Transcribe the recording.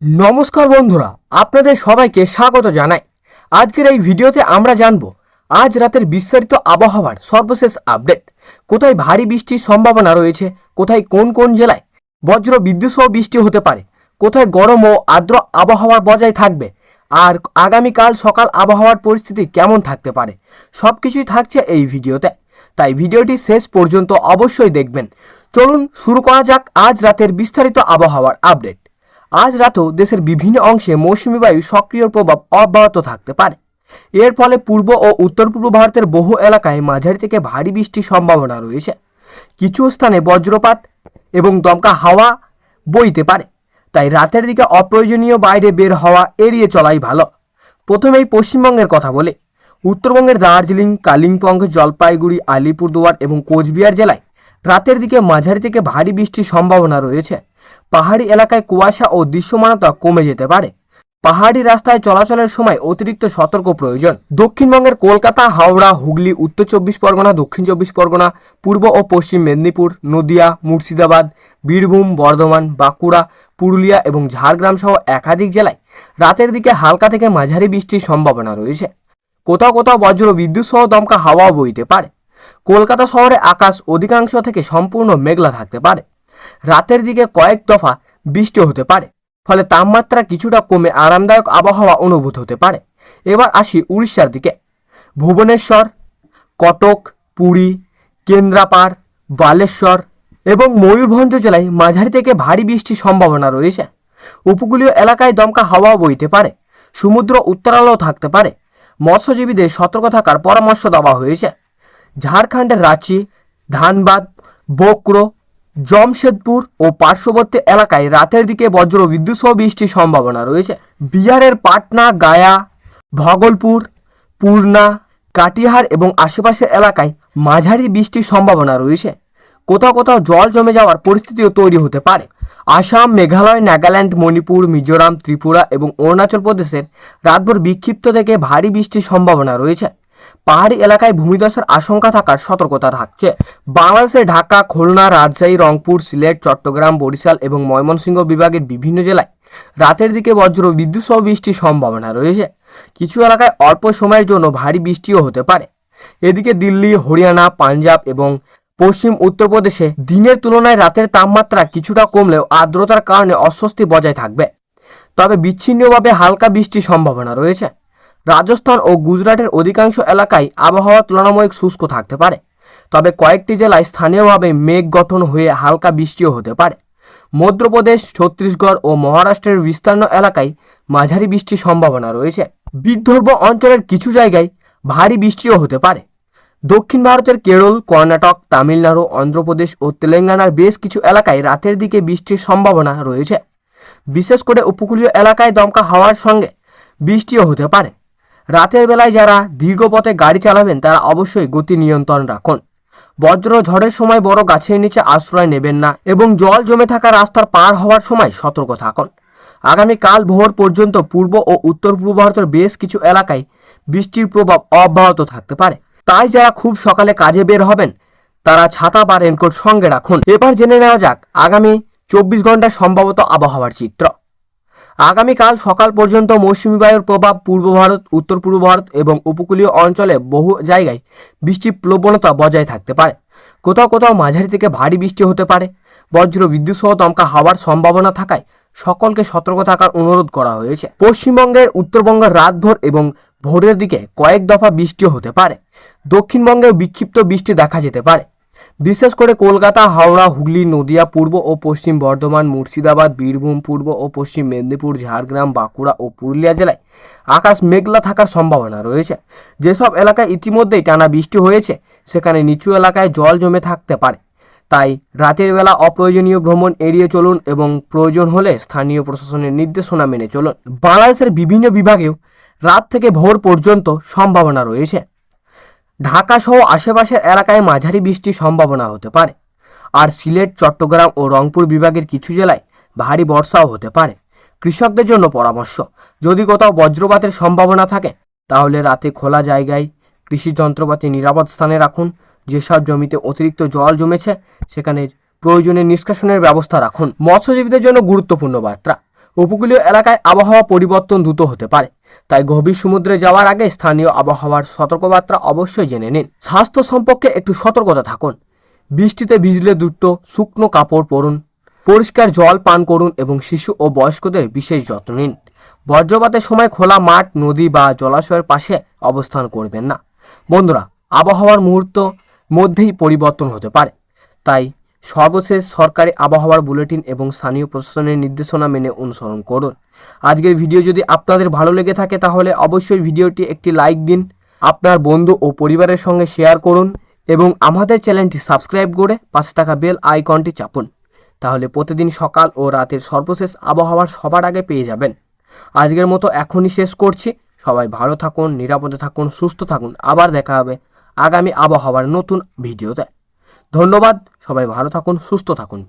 নমস্কার বন্ধুরা, আপনাদের সবাইকে স্বাগত জানাই। আজকের এই ভিডিওতে আমরা জানব আজ রাতের বিস্তারিত আবহাওয়ার সর্বশেষ আপডেট। কোথায় ভারী বৃষ্টির সম্ভাবনা রয়েছে, কোথায় কোন কোন জেলায় বজ্র বিদ্যুৎ সহ বৃষ্টি হতে পারে, কোথায় গরম ও আর্দ্র আবহাওয়া বজায় থাকবে, আর আগামীকাল সকাল আবহাওয়ার পরিস্থিতি কেমন থাকতে পারে, সব কিছুই থাকছে এই ভিডিওতে। তাই ভিডিওটি শেষ পর্যন্ত অবশ্যই দেখবেন। চলুন শুরু করা যাক আজ রাতের বিস্তারিত আবহাওয়ার আপডেট। আজ রাতেও দেশের বিভিন্ন অংশে মৌসুমী বায়ু সক্রিয় প্রভাব অব্যাহত থাকতে পারে। এর ফলে পূর্ব ও উত্তর পূর্ব ভারতের বহু এলাকায় মাঝারি থেকে ভারী বৃষ্টির সম্ভাবনা রয়েছে। কিছু স্থানে বজ্রপাত এবং দমকা হাওয়া বইতে পারে, তাই রাতের দিকে অপ্রয়োজনীয় বাইরে বের হওয়া এড়িয়ে চলাই ভালো। প্রথমেই পশ্চিমবঙ্গের কথা বলে, উত্তরবঙ্গের দার্জিলিং, কালিম্পং, জলপাইগুড়ি, আলিপুরদুয়ার এবং কোচবিহার জেলায় রাতের দিকে মাঝারি থেকে ভারী বৃষ্টির সম্ভাবনা রয়েছে। পাহাড়ি এলাকায় কুয়াশা ও দৃশ্যমানতা কমে যেতে পারে। পাহাড়ি রাস্তায় চলাচলের সময় অতিরিক্ত সতর্ক প্রয়োজন। দক্ষিণবঙ্গের কলকাতা, হাওড়া, হুগলি, উত্তর চব্বিশ পরগনা, দক্ষিণ চব্বিশ পরগনা, পূর্ব ও পশ্চিম মেদিনীপুর, নদিয়া, মুর্শিদাবাদ, বীরভূম, বর্ধমান, বাঁকুড়া, পুরুলিয়া এবং ঝাড়গ্রাম সহ একাধিক জেলায় রাতের দিকে হালকা থেকে মাঝারি বৃষ্টির সম্ভাবনা রয়েছে। কোথাও কোথাও বজ্র বিদ্যুৎ সহ দমকা হাওয়াও বইতে পারে। কলকাতা শহরে আকাশ অধিকাংশ থেকে সম্পূর্ণ মেঘলা থাকতে পারে। রাতের দিকে কয়েক দফা বৃষ্টি হতে পারে, ফলে তাপমাত্রা কিছুটা কমে আরামদায়ক আবহাওয়া অনুভূত হতে পারে। এবার আসি উড়িষ্যার দিকে। ভুবনেশ্বর, কটক, পুরী, কেন্দ্রাপাড়, বালেশ্বর এবং ময়ূরভঞ্জ জেলায় মাঝারি থেকে ভারী বৃষ্টির সম্ভাবনা রয়েছে। উপকূলীয় এলাকায় দমকা হাওয়াও বইতে পারে। সমুদ্র উত্তালও থাকতে পারে। মৎস্যজীবীদের সতর্ক থাকার পরামর্শ দেওয়া হয়েছে। ঝাড়খণ্ডের রাঁচি, ধানবাদ, বোকরো, জমশেদপুর ও পার্শ্ববর্তী এলাকায় রাতের দিকে বজ্র বিদ্যুৎ সহ বৃষ্টির সম্ভাবনা রয়েছে। বিহারের পাটনা, গায়া, ভগলপুর, পূর্ণা, কাটিহার এবং আশেপাশের এলাকায় মাঝারি বৃষ্টির সম্ভাবনা রয়েছে। কোথাও কোথাও জল জমে যাওয়ার পরিস্থিতিও তৈরি হতে পারে। আসাম, মেঘালয়, নাগাল্যান্ড, মণিপুর, মিজোরাম, ত্রিপুরা এবং অরুণাচল প্রদেশের রাতভর বিক্ষিপ্ত থেকে ভারী বৃষ্টির সম্ভাবনা রয়েছে। পাহাড়ি এলাকায় ভূমিধসের আশঙ্কা থাকার সতর্কতা থাকছে। বাংলাদেশের ঢাকা, খুলনা, রাজশাহী, রংপুর, সিলেট, চট্টগ্রাম, বরিশাল এবং ময়মনসিংহ বিভাগের বিভিন্ন জেলায় রাতের দিকে বজ্র বিদ্যুৎ সহ বৃষ্টির সম্ভাবনা রয়েছে। কিছু এলাকায় অল্প সময়ের জন্য ভারী বৃষ্টিও হতে পারে। এদিকে দিল্লি, হরিয়ানা, পাঞ্জাব এবং পশ্চিম উত্তরপ্রদেশে দিনের তুলনায় রাতের তাপমাত্রা কিছুটা কমলেও আর্দ্রতার কারণে অস্বস্তি বজায় থাকবে, তবে বিচ্ছিন্নভাবে হালকা বৃষ্টির সম্ভাবনা রয়েছে। রাজস্থান ও গুজরাটের অধিকাংশ এলাকায় আবহাওয়া তুলনামূলক শুষ্ক থাকতে পারে, তবে কয়েকটি জেলায় স্থানীয়ভাবে মেঘ গঠন হয়ে হালকা বৃষ্টিও হতে পারে। মধ্যপ্রদেশ, ছত্তিশগড় ও মহারাষ্ট্রের বিস্তীর্ণ এলাকায় মাঝারি বৃষ্টির সম্ভাবনা রয়েছে। বিদর্ভ অঞ্চলের কিছু জায়গায় ভারী বৃষ্টিও হতে পারে। দক্ষিণ ভারতের কেরল, কর্ণাটক, তামিলনাড়ু, অন্ধ্রপ্রদেশ ও তেলেঙ্গানার বেশ কিছু এলাকায় রাতের দিকে বৃষ্টির সম্ভাবনা রয়েছে। বিশেষ করে উপকূলীয় এলাকায় দমকা হাওয়ার সঙ্গে বৃষ্টিও হতে পারে। রাতের বেলায় যারা দীর্ঘ পথে গাড়ি চালাবেন তারা অবশ্যই গতি নিয়ন্ত্রণ রাখুন। বজ্র ঝড়ের সময় বড় গাছের নিচে আশ্রয় নেবেন না এবং জল জমে থাকা রাস্তার পার হওয়ার সময় সতর্ক থাকুন। আগামীকাল ভোর পর্যন্ত পূর্ব ও উত্তর পূর্ব ভারতের বেশ কিছু এলাকায় বৃষ্টির প্রভাব অব্যাহত থাকতে পারে, তাই যারা খুব সকালে কাজে বের হবেন তারা ছাতা বা রেনকোট সঙ্গে রাখুন। এবার জেনে নেওয়া যাক আগামী 24 ঘন্টার সম্ভাবত আবহাওয়ার চিত্র। আগামীকাল সকাল পর্যন্ত মৌসুমী বায়ুর প্রভাব পূর্ব ভারত, উত্তর পূর্ব ভারত এবং উপকূলীয় অঞ্চলে বহু জায়গায় বৃষ্টির প্রবণতা বজায় থাকতে পারে। কোথাও কোথাও মাঝারি থেকে ভারী বৃষ্টি হতে পারে। বজ্র বিদ্যুৎ সহ দমকা হাওয়ার সম্ভাবনা থাকায় সকলকে সতর্ক থাকার অনুরোধ করা হয়েছে। পশ্চিমবঙ্গের উত্তরবঙ্গের রাতভর এবং ভোরের দিকে কয়েক দফা বৃষ্টিও হতে পারে। দক্ষিণবঙ্গেও বিক্ষিপ্ত বৃষ্টি দেখা যেতে পারে। বিশেষ করে কলকাতা, হাওড়া, হুগলি, নদিয়া, পূর্ব ও পশ্চিম বর্ধমান, মুর্শিদাবাদ, বীরভূম, পূর্ব ও পশ্চিম মেদিনীপুর, ঝাড়গ্রাম, বাঁকুড়া ও পুরুলিয়া জেলায় আকাশ মেঘলা থাকার সম্ভাবনা রয়েছে। যেসব এলাকায় ইতিমধ্যেই টানা বৃষ্টি হয়েছে সেখানে নিচু এলাকায় জল জমে থাকতে পারে, তাই রাতের বেলা অপ্রয়োজনীয় ভ্রমণ এড়িয়ে চলুন এবং প্রয়োজন হলে স্থানীয় প্রশাসনের নির্দেশনা মেনে চলুন। বাংলাদেশের বিভিন্ন বিভাগেও রাত থেকে ভোর পর্যন্ত সম্ভাবনা রয়েছে। ঢাকা সহ আশেপাশের এলাকায় মাঝারি বৃষ্টির সম্ভাবনা হতে পারে, আর সিলেট, চট্টগ্রাম ও রংপুর বিভাগের কিছু জেলায় ভারী বর্ষাও হতে পারে। কৃষকদের জন্য পরামর্শ, যদি কোথাও বজ্রপাতের সম্ভাবনা থাকে তাহলে রাতে খোলা জায়গায় কৃষি যন্ত্রপাতি নিরাপদ স্থানে রাখুন। যেসব জমিতে অতিরিক্ত জল জমেছে সেখানে প্রয়োজনে নিষ্কাশনের ব্যবস্থা রাখুন। মৎস্যজীবীদের জন্য গুরুত্বপূর্ণ বার্তা, উপকূলীয় এলাকায় আবহাওয়া পরিবর্তন দ্রুত হতে পারে, তাই গভীর সমুদ্রে যাওয়ার আগে স্থানীয় আবহাওয়ার সতর্কবার্তা অবশ্যই জেনে নিন। স্বাস্থ্য সম্পর্কে একটু সতর্কতা থাকুন। বৃষ্টিতে ভিজলে দ্রুত শুকনো কাপড় পরুন, পরিষ্কার জল পান করুন এবং শিশু ও বয়স্কদের বিশেষ যত্ন নিন। বজ্রপাতের সময় খোলা মাঠ, নদী বা জলাশয়ের পাশে অবস্থান করবেন না। বন্ধুরা, আবহাওয়ার মুহূর্ত মধ্যেই পরিবর্তন হতে পারে, তাই সর্বশেষ সরকারি আবহাওয়ার বুলেটিন এবং স্থানীয় প্রশাসনের নির্দেশনা মেনে অনুসরণ করুন। আজকের ভিডিও যদি আপনাদের ভালো লেগে থাকে তাহলে অবশ্যই ভিডিওটি একটি লাইক দিন, আপনার বন্ধু ও পরিবারের সঙ্গে শেয়ার করুন এবং আমাদের চ্যানেলটি সাবস্ক্রাইব করে পাশে থাকা বেল আইকনটি চাপুন। তাহলে প্রতিদিন সকাল ও রাতের সর্বশেষ আবহাওয়ার সবার আগে পেয়ে যাবেন। আজকের মতো এখনই শেষ করছি। সবাই ভালো থাকুন, নিরাপদে থাকুন, সুস্থ থাকুন। আবার দেখা হবে আগামী আবহাওয়ার নতুন ভিডিওতে। ধন্যবাদ। সবাই ভালো থাকুন, সুস্থ থাকুন।